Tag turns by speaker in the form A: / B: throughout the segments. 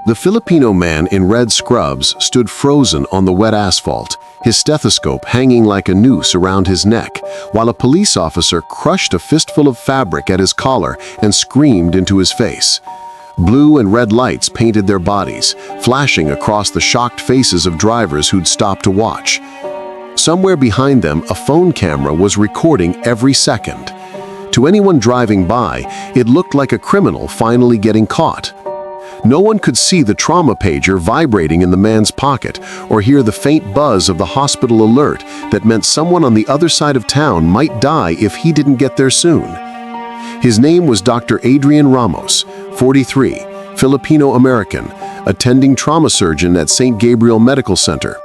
A: The Filipino man in red scrubs stood frozen on the wet asphalt, his stethoscope hanging like a noose around his neck, while a police officer crushed a fistful of fabric at his collar and screamed into his face. Blue and red lights painted their bodies, flashing across the shocked faces of drivers who'd stopped to watch. Somewhere behind them, a phone camera was recording every second. To anyone driving by, it looked like a criminal finally getting caught. No one could see the trauma pager vibrating in the man's pocket or hear the faint buzz of the hospital alert that meant someone on the other side of town might die if he didn't get there soon. His name was Dr. Adrian Ramos, 43, Filipino American, attending trauma surgeon at St. Gabriel Medical Center.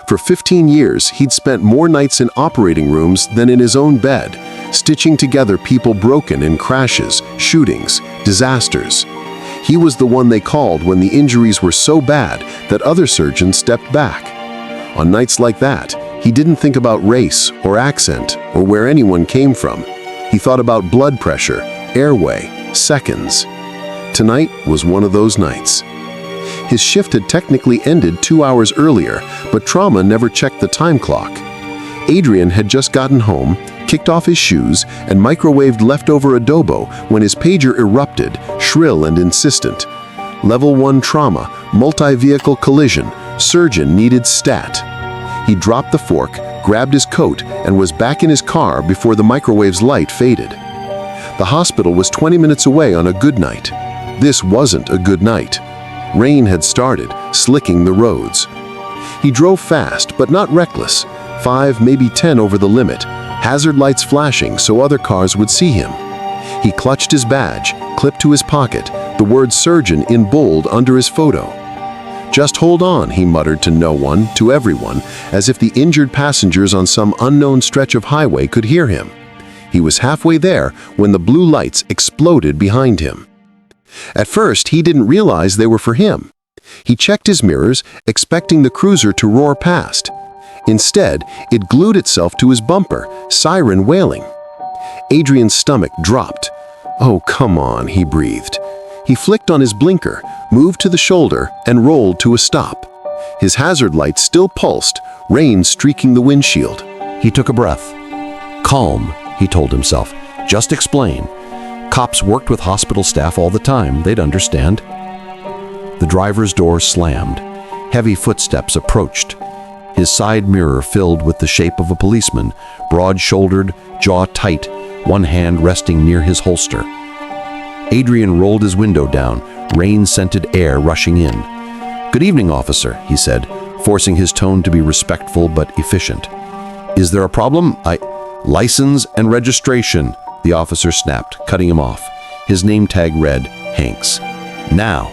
A: For 15 years, he'd spent more nights in operating rooms than in his own bed, stitching together people broken in crashes, shootings, disasters. He was the one they called when the injuries were so bad that other surgeons stepped back. On nights like that, he didn't think about race or accent or where anyone came from. He thought about blood pressure, airway, seconds. Tonight was one of those nights. His shift had technically ended 2 hours earlier, but trauma never checked the time clock. Adrian had just gotten home, kicked off his shoes, and microwaved leftover adobo when his pager erupted, shrill and insistent. Level 1 trauma, multi-vehicle collision, surgeon needed stat. He dropped the fork, grabbed his coat, and was back in his car before the microwave's light faded. The hospital was 20 minutes away on a good night. This wasn't a good night. Rain had started, slicking the roads. He drove fast, but not reckless, 5, maybe 10 over the limit, hazard lights flashing so other cars would see him. He clutched his badge, clipped to his pocket, the word surgeon in bold under his photo. "Just hold on," he muttered to no one, to everyone, as if the injured passengers on some unknown stretch of highway could hear him. He was halfway there when the blue lights exploded behind him. At first, he didn't realize they were for him. He checked his mirrors, expecting the cruiser to roar past. Instead, it glued itself to his bumper, siren wailing. Adrian's stomach dropped. "Oh, come on," he breathed. He flicked on his blinker, moved to the shoulder, and rolled to a stop. His hazard light still pulsed, rain streaking the windshield.
B: He took a breath. Calm, he told himself. Just explain. Cops worked with hospital staff all the time. They'd understand. The driver's door slammed. Heavy footsteps approached. His side mirror filled with the shape of a policeman, broad-shouldered, jaw tight, one hand resting near his holster. Adrian rolled his window down, rain-scented air rushing in. "Good evening, officer," he said, forcing his tone to be respectful but efficient. "Is there a problem? License and registration," the officer snapped, cutting him off. His name tag read, Hanks. "Now."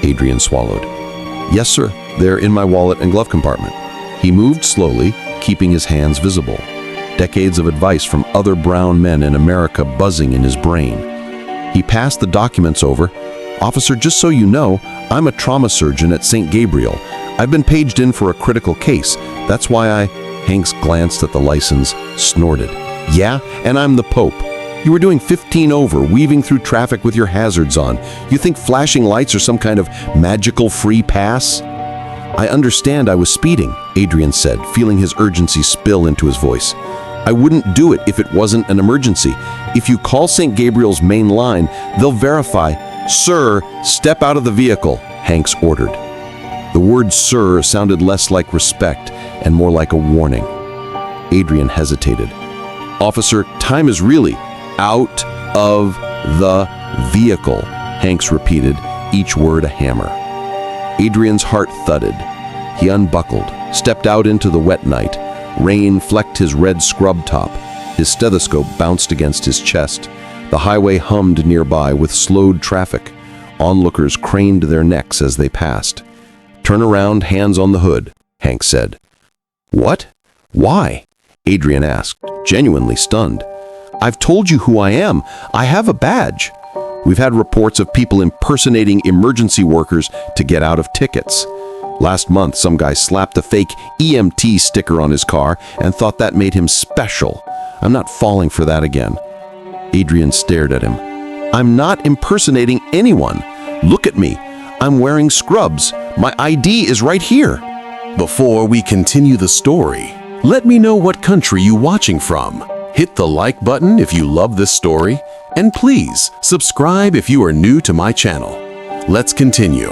B: Adrian swallowed. "Yes, sir. They're in my wallet and glove compartment." He moved slowly, keeping his hands visible. Decades of advice from other brown men in America buzzing in his brain. He passed the documents over. "Officer, just so you know, I'm a trauma surgeon at St. Gabriel. I've been paged in for a critical case. That's why I—" Hanks glanced at the license, snorted. "Yeah, and I'm the Pope. You were doing 15 over, weaving through traffic with your hazards on. You think flashing lights are some kind of magical free pass?" "I understand I was speeding," Adrian said, feeling his urgency spill into his voice. "I wouldn't do it if it wasn't an emergency. If you call St. Gabriel's main line, they'll verify." "Sir, step out of the vehicle," Hanks ordered. The word "sir" sounded less like respect and more like a warning. Adrian hesitated. "Officer, time is really out of the vehicle," Hanks repeated, each word a hammer. Adrian's heart thudded. He unbuckled, stepped out into the wet night. Rain flecked his red scrub top. His stethoscope bounced against his chest. The highway hummed nearby with slowed traffic. Onlookers craned their necks as they passed. "Turn around, hands on the hood," Hank said. "What? Why?" Adrian asked, genuinely stunned. "I've told you who I am. I have a badge." "We've had reports of people impersonating emergency workers to get out of tickets. Last month, some guy slapped a fake EMT sticker on his car and thought that made him special. I'm not falling for that again." Adrian stared at him. "I'm not impersonating anyone. Look at me. I'm wearing scrubs. My ID is right here.
A: Before we continue the story, let me know what country you're watching from. Hit the like button if you love this story, and please subscribe if you are new to my channel. Let's continue.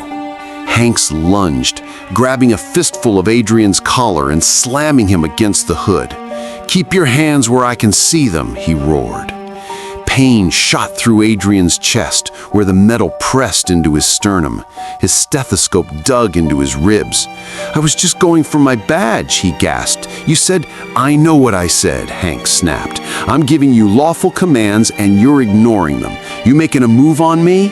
A: Hanks lunged, grabbing a fistful of Adrian's collar and slamming him against the hood. "Keep your hands where I can see them," he roared. Pain shot through Adrian's chest, where the metal pressed into his sternum. His stethoscope dug into his ribs. "I was just going for my badge," he gasped. "You said—" "I know what I said," Hank snapped. "I'm giving you lawful commands and you're ignoring them. You making a move on me?"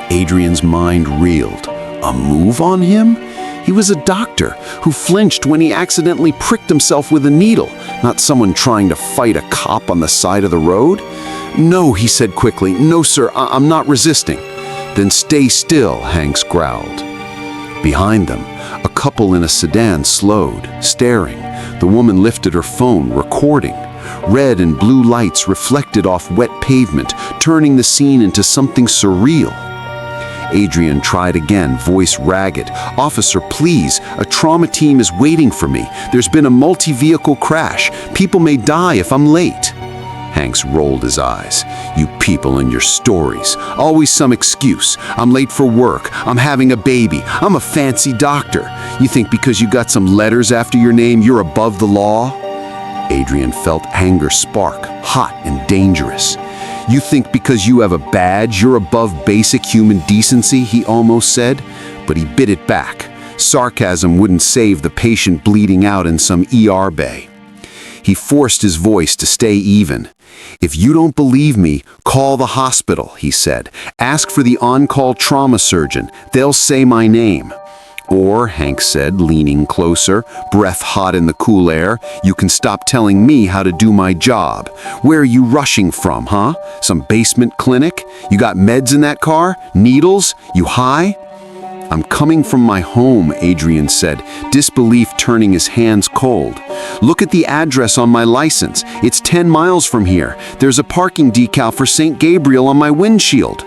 A: Adrian's mind reeled. A move on him? He was a doctor who flinched when he accidentally pricked himself with a needle, not someone trying to fight a cop on the side of the road. "No," he said quickly. "No, sir, I'm not resisting." "Then stay still," Hanks growled. Behind them, a couple in a sedan slowed, staring. The woman lifted her phone, recording. Red and blue lights reflected off wet pavement, turning the scene into something surreal. Adrian tried again, voice ragged. "Officer, please, a trauma team is waiting for me. There's been a multi-vehicle crash. People may die if I'm late." Hanks rolled his eyes. "You people and your stories. Always some excuse. I'm late for work. I'm having a baby. I'm a fancy doctor. You think because you got some letters after your name, you're above the law?" Adrian felt anger spark, hot and dangerous. "You think because you have a badge, you're above basic human decency," he almost said, but he bit it back. Sarcasm wouldn't save the patient bleeding out in some ER bay. He forced his voice to stay even. "If you don't believe me, call the hospital," he said. "Ask for the on-call trauma surgeon. They'll say my name." "Or," Hank said, leaning closer, breath hot in the cool air, "you can stop telling me how to do my job. Where are you rushing from, huh? Some basement clinic? You got meds in that car? Needles? You high?" "I'm coming from my home," Adrian said, disbelief turning his hands cold. "Look at the address on my license. It's 10 miles from here. There's a parking decal for St. Gabriel on my windshield."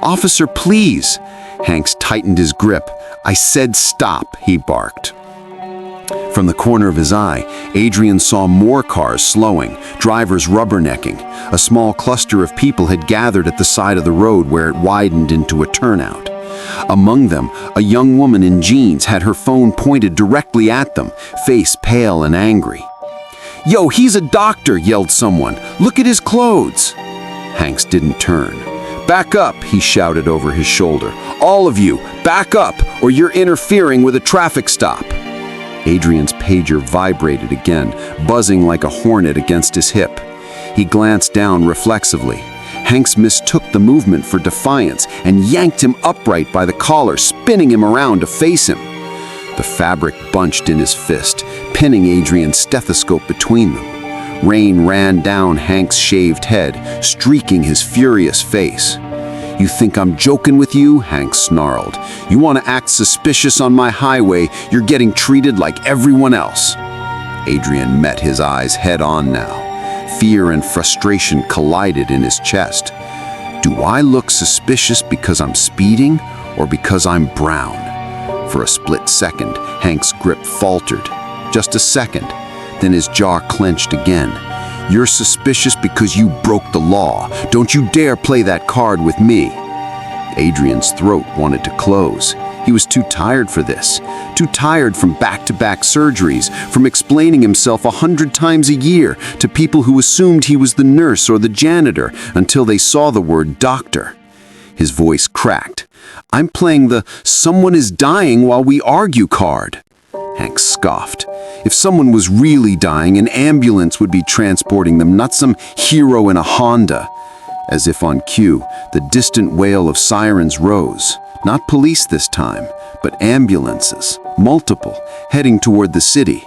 A: "Officer, please." Hanks tightened his grip. "I said stop," he barked. From the corner of his eye, Adrian saw more cars slowing, drivers rubbernecking. A small cluster of people had gathered at the side of the road where it widened into a turnout. Among them, a young woman in jeans had her phone pointed directly at them, face pale and angry. "Yo, he's a doctor," yelled someone. "Look at his clothes." Hanks didn't turn. "Back up," he shouted over his shoulder. "All of you, back up, or you're interfering with a traffic stop." Adrian's pager vibrated again, buzzing like a hornet against his hip. He glanced down reflexively. Hanks mistook the movement for defiance and yanked him upright by the collar, spinning him around to face him. The fabric bunched in his fist, pinning Adrian's stethoscope between them. Rain ran down Hank's shaved head, streaking his furious face. "You think I'm joking with you?" Hank snarled. "You want to act suspicious on my highway, you're getting treated like everyone else." Adrian met his eyes head on now. Fear and frustration collided in his chest. "Do I look suspicious because I'm speeding or because I'm brown?" For a split second, Hank's grip faltered. Just a second. Then his jaw clenched again. "You're suspicious because you broke the law. Don't you dare play that card with me." Adrian's throat wanted to close. He was too tired for this. Too tired from back-to-back surgeries, from explaining himself 100 times a year to people who assumed he was the nurse or the janitor until they saw the word doctor. His voice cracked. "I'm playing the 'someone is dying while we argue' card." Hank scoffed. "If someone was really dying, an ambulance would be transporting them, not some hero in a Honda." As if on cue, the distant wail of sirens rose. Not police this time, but ambulances, multiple, heading toward the city.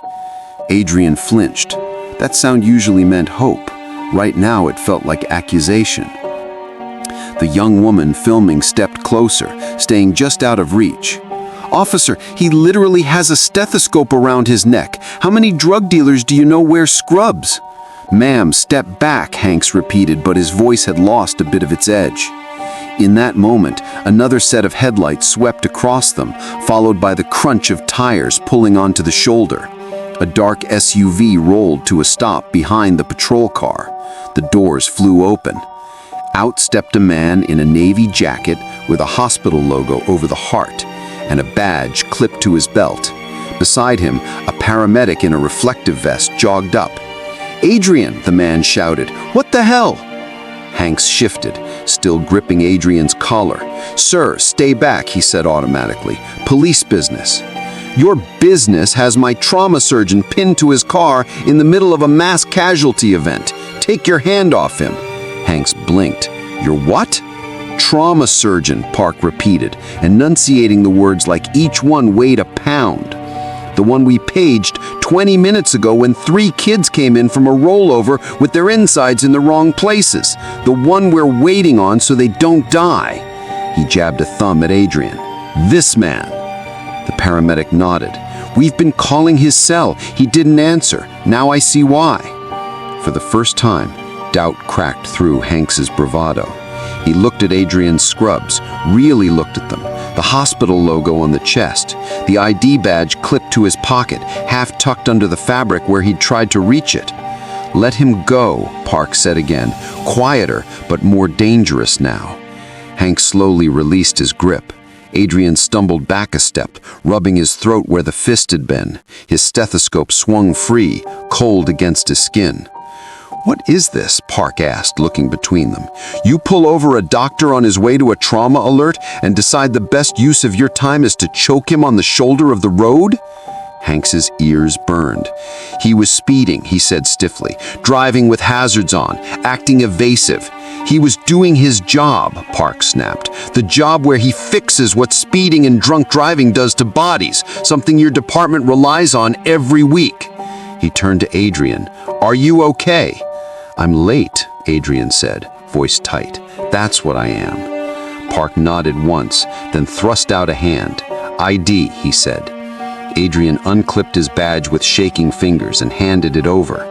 A: Adrian flinched. That sound usually meant hope. Right now it felt like accusation. The young woman filming stepped closer, staying just out of reach. "Officer, he literally has a stethoscope around his neck. How many drug dealers do you know wear scrubs?" "Ma'am, step back," Hanks repeated, but his voice had lost a bit of its edge.
C: In that moment, another set of headlights swept across them, followed by the crunch of tires pulling onto the shoulder. A dark SUV rolled to a stop behind the patrol car. The doors flew open. Out stepped a man in a navy jacket with a hospital logo over the heart and a badge clipped to his belt. Beside him, a paramedic in a reflective vest jogged up. "Adrian," the man shouted. "What the hell?" Hanks shifted, still gripping Adrian's collar. "Sir, stay back," he said automatically. "Police business." "Your business has my trauma surgeon pinned to his car in the middle of a mass casualty event. Take your hand off him." Hanks blinked. "Your what?" "Trauma surgeon," Park repeated, enunciating the words like each one weighed a pound. "The one we paged 20 minutes ago when 3 kids came in from a rollover with their insides in the wrong places. The one we're waiting on so they don't die." He jabbed a thumb at Adrian. "This man." The paramedic nodded. "We've been calling his cell. He didn't answer. Now I see why." For the first time, doubt cracked through Hanks's bravado. He looked at Adrian's scrubs, really looked at them. The hospital logo on the chest, the ID badge clipped to his pocket, half tucked under the fabric where he'd tried to reach it. "Let him go," Park said again, quieter but more dangerous now. Hank slowly released his grip. Adrian stumbled back a step, rubbing his throat where the fist had been. His stethoscope swung free, cold against his skin. "What is this?" Park asked, looking between them. "You pull over a doctor on his way to a trauma alert and decide the best use of your time is to choke him on the shoulder of the road?" Hanks's ears burned. "He was speeding," he said stiffly, "driving with hazards on, acting evasive. He was doing his job," Park snapped. "The job where he fixes what speeding and drunk driving does to bodies, something your department relies on every week." He turned to Adrian. "Are you okay?" "I'm late," Adrian said, voice tight. "That's what I am." Park nodded once, then thrust out a hand. "ID," he said. Adrian unclipped his badge with shaking fingers and handed it over.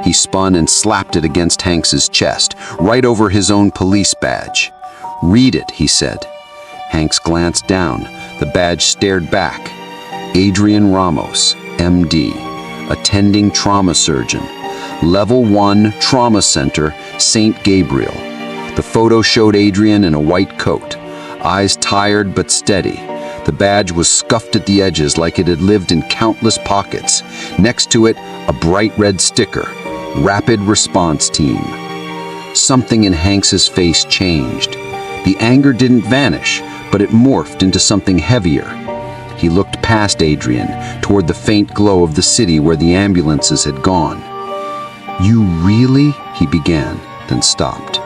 C: He spun and slapped it against Hanks's chest, right over his own police badge. "Read it," he said. Hanks glanced down. The badge stared back. "Adrian Ramos, MD, attending trauma surgeon. Level 1 Trauma Center, St. Gabriel." The photo showed Adrian in a white coat, eyes tired but steady. The badge was scuffed at the edges like it had lived in countless pockets. Next to it, a bright red sticker, Rapid Response Team. Something in Hanks's face changed. The anger didn't vanish, but it morphed into something heavier. He looked past Adrian, toward the faint glow of the city where the ambulances had gone. "You really?" he began, then stopped.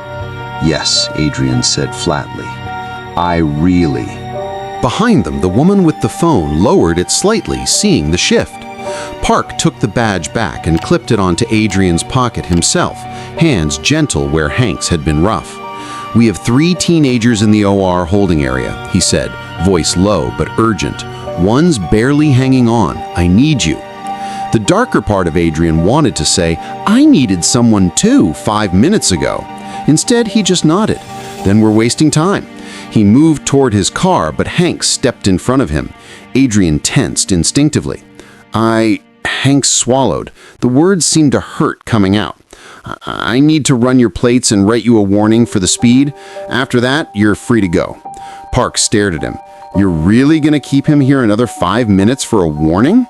C: "Yes," Adrian said flatly. "I really."
B: Behind them, the woman with the phone lowered it slightly, seeing the shift. Park took the badge back and clipped it onto Adrian's pocket himself, hands gentle where Hanks had been rough. "We have 3 teenagers in the OR holding area," he said, voice low but urgent. "One's barely hanging on. I need you." The darker part of Adrian wanted to say, "I needed someone too 5 minutes ago." Instead, he just nodded. "Then we're wasting time." He moved toward his car, but Hanks stepped in front of him. Adrian tensed instinctively. Hanks swallowed. The words seemed to hurt coming out. "I need to run your plates and write you a warning for the speed. After that, you're free to go." Park stared at him. "You're really going to keep him here another 5 minutes for a warning?"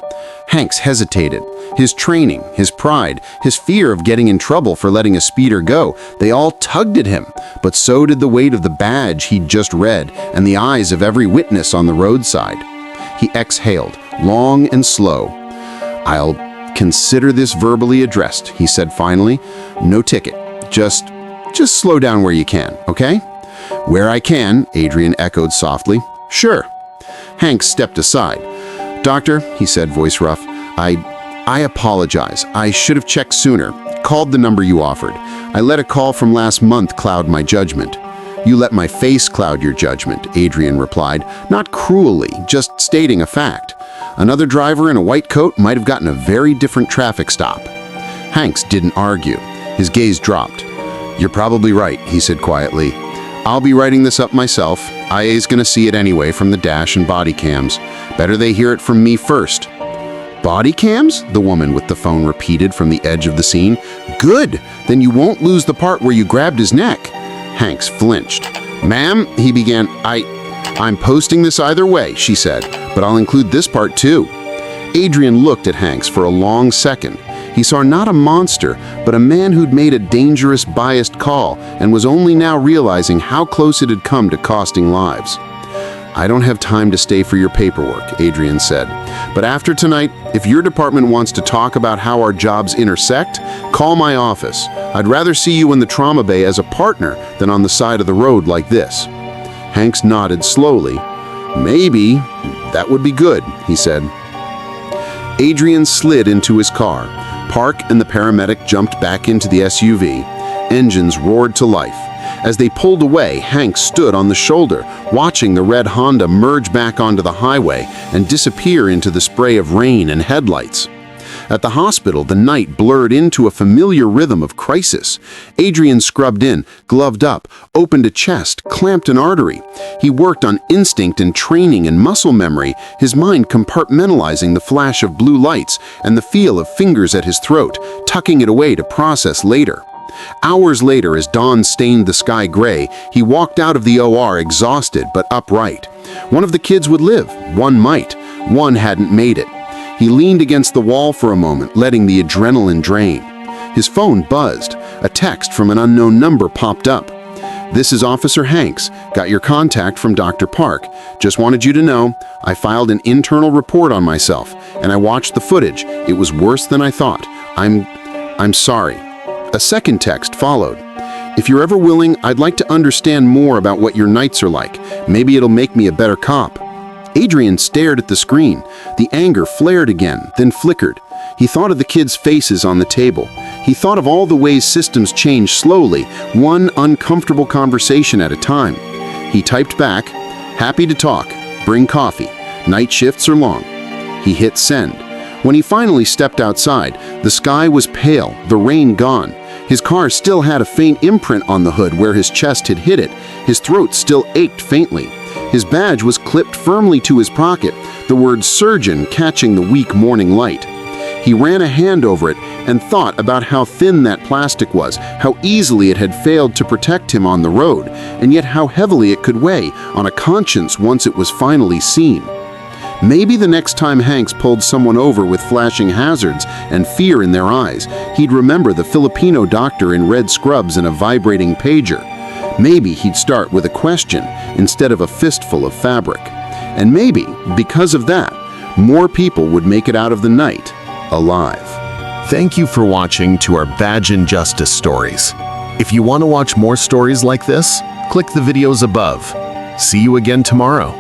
B: Hanks hesitated. His training, his pride, his fear of getting in trouble for letting a speeder go, they all tugged at him, but so did the weight of the badge he'd just read and the eyes of every witness on the roadside. He exhaled, long and slow. "I'll consider this verbally addressed," he said finally. "No ticket. Just slow down where you can, okay?" "Where I can," Adrian echoed softly. "Sure." Hanks stepped aside. "Doctor," he said, voice rough, I apologize. I should have checked sooner. Called the number you offered. I let a call from last month cloud my judgment." "You let my face cloud your judgment," Adrian replied, not cruelly, just stating a fact. "Another driver in a white coat might have gotten a very different traffic stop." Hanks didn't argue. His gaze dropped. "You're probably right," he said quietly.
A: I'll be writing this up myself. IA's gonna see it anyway from the dash and body cams. Better they hear it from me first. Body cams? The woman with the phone repeated from the edge of the scene. Good! Then you won't lose the part where you grabbed his neck. Hanks flinched. Ma'am, he began. I'm posting this either way, she said, but I'll include this part too. Adrian looked at Hanks for a long second. He saw not a monster, but a man who'd made a dangerous, biased call and was only now realizing how close it had come to costing lives. I don't have time to stay for your paperwork, Adrian said. But after tonight, if your department wants to talk about how our jobs intersect, call my office. I'd rather see you in the trauma bay as a partner than on the side of the road like this. Hanks nodded slowly. Maybe. That would be good, he said. Adrian slid into his car. Park and the paramedic jumped back into the SUV. Engines roared to life. As they pulled away, Hank stood on the shoulder, watching the red Honda merge back onto the highway and disappear into the spray of rain and headlights. At the hospital, the night blurred into a familiar rhythm of crisis. Adrian scrubbed in, gloved up, opened a chest, clamped an artery. He worked on instinct and training and muscle memory, his mind compartmentalizing the flash of blue lights and the feel of fingers at his throat, tucking it away to process later. Hours later, as dawn stained the sky gray, he walked out of the OR exhausted but upright. One of the kids would live, one might, one hadn't made it. He leaned against the wall for a moment, letting the adrenaline drain. His phone buzzed. A text from an unknown number popped up. This is Officer Hanks. Got your contact from Dr. Park. Just wanted you to know, I filed an internal report on myself, and I watched the footage. It was worse than I thought. I'm sorry. A second text followed. If you're ever willing, I'd like to understand more about what your nights are like. Maybe it'll make me a better cop. Adrian stared at the screen. The anger flared again, then flickered. He thought of the kids' faces on the table. He thought of all the ways systems change slowly, one uncomfortable conversation at a time. He typed back, happy to talk, bring coffee, night shifts are long. He hit send. When he finally stepped outside, the sky was pale, the rain gone. His car still had a faint imprint on the hood where his chest had hit it. His throat still ached faintly. His badge was clipped firmly to his pocket, the word surgeon catching the weak morning light. He ran a hand over it and thought about how thin that plastic was, how easily it had failed to protect him on the road, and yet how heavily it could weigh on a conscience once it was finally seen. Maybe the next time Hanks pulled someone over with flashing hazards and fear in their eyes, he'd remember the Filipino doctor in red scrubs and a vibrating pager. Maybe he'd start with a question instead of a fistful of fabric. And maybe, because of that, more people would make it out of the night alive.
D: Thank you for watching to our Badge and Justice stories. If you want to watch more stories like this, click the videos above. See you again tomorrow.